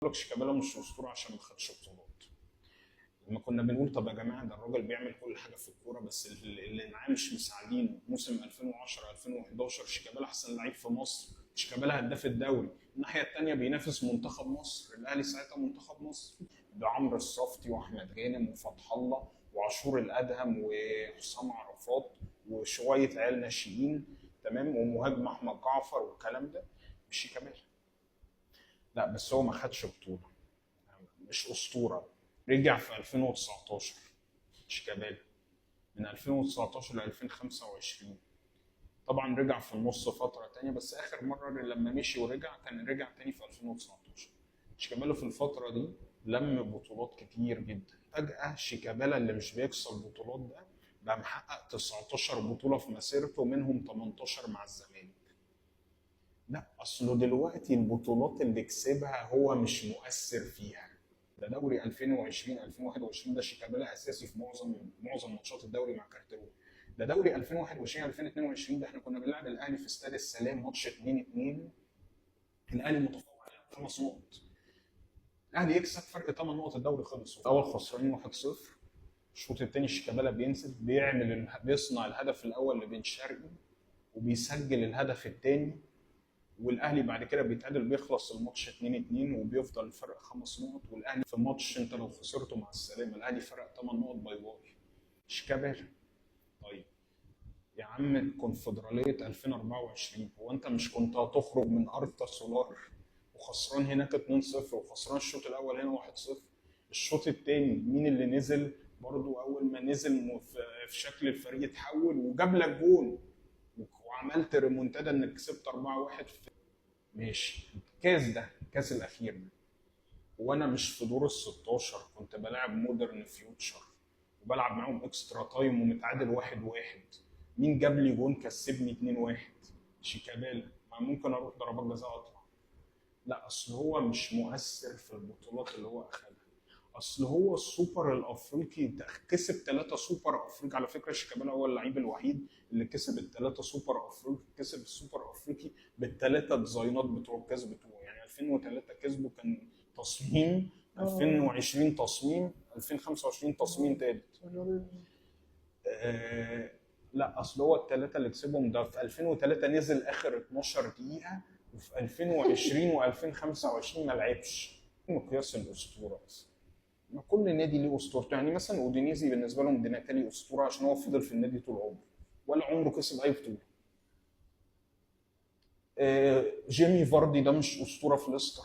لك شيكابالا مش اسطوره عشان ما خدش بطولات. لما كنا بنقول طب يا جماعه ده الراجل بيعمل كل حاجه في الكوره بس اللي معاه مش مساعدينه. موسم 2010 2011 شيكابالا احسن لعيب في مصر، شيكابالا هداف الدوري. الناحيه الثانيه بينافس منتخب مصر، الاهلي ساعتها منتخب مصر بعمرو الصفتي واحمد غانم وفتح الله وعاشور الادهم وحسام عرفات وشويه عيال ناشئين، تمام، ومهاجم احمد جعفر والكلام ده. مش شيكابالا. لا بس هو ما خدش بطوله، مش اسطوره. رجع في 2019 شيكابالا، من 2019 ل 2025. طبعا رجع في النص فتره تانية، بس اخر مره لما مشي ورجع كان رجع تاني في 2019. شيكابالا في الفتره دي لم بطولات كتير جدا. فجاه شيكابالا اللي مش بيكسب بطولات ده بقى محقق 19 بطوله في مسيرته، منهم 18 مع الزمالك. لا اصله دلوقتي البطولات اللي كسبها هو مش مؤثر فيها. ده دوري 2020 2021 ده شيكابالا اساسي في معظم ماتشات الدوري مع كارتيرون. ده دوري 2021 2022 ده احنا كنا بنلعب الاهلي في استاد السلام ماتش 2-2، الاهلي متفوق علينا 5 نقط، الاهلي يكسب فرق 8 نقط، الدوري خلص. اول خسرانين 1-0. الشوط الثاني شيكابالا بينزل بيصنع الهدف الاول لبن شرقي وبيسجل الهدف الثاني، والاهلي بعد كده بيتعادل، بيخلص الماتش 2-2 وبيفضل الفرق 5 نقط. والاهلي في ماتش انت لو خسرته مع السلامه الاهلي فرق 8 نقط باي باي. شيكابالا. طيب يا عم الكونفدراليه 2024 هو انت مش كنت هتخرج من ارتا سولار وخسران هناك 2-0 وخسران الشوط الاول هنا 1-0؟ الشوط الثاني مين اللي نزل؟ برضو اول ما نزل في شكل الفريق اتحول وجاب لك جون وعملت ريمونتادا انك كسبت 4-1. ماشي، الكاس ده الكاس الاخير ده وانا مش في دور ال 16 كنت بلاعب مودرن فيوتشر وبلعب معاهم اكسترا تايم ومتعادل 1-1، مين جاب لي جون كسبني 2-1؟ شيكابالا. ما ممكن اروح ضربات جزاء اطلع. لا اصل هو مش مؤثر في البطولات اللي هو اخدها. اصل هو السوبر الافريقي كسب 3 سوبر افريقي. على فكره شيكابالا هو اللعيب الوحيد اللي كسب ال3 سوبر افريقي، كسب السوبر افريقي بال3 ديزاينات بتوع الكاس بتوعه. يعني 2003 كسبه كان تصميم، 2020 تصميم، 2025 تصميم ثالث. آه لا اصل هو ال3 اللي كسبهم ده في 2003 نزل اخر 12 دقيقه، وفي 2020 و2025 ما لعبش. مقياس الاسطوره بس. ما كل نادي ليه اسطورته. يعني مثلا اودينيزي بالنسبه لهم دي ناتالي اسطوره عشان هو فضل في النادي طول عمره ولا عمره كسب اي بطوله. جيمي فاردي ده مش اسطوره في ليستر.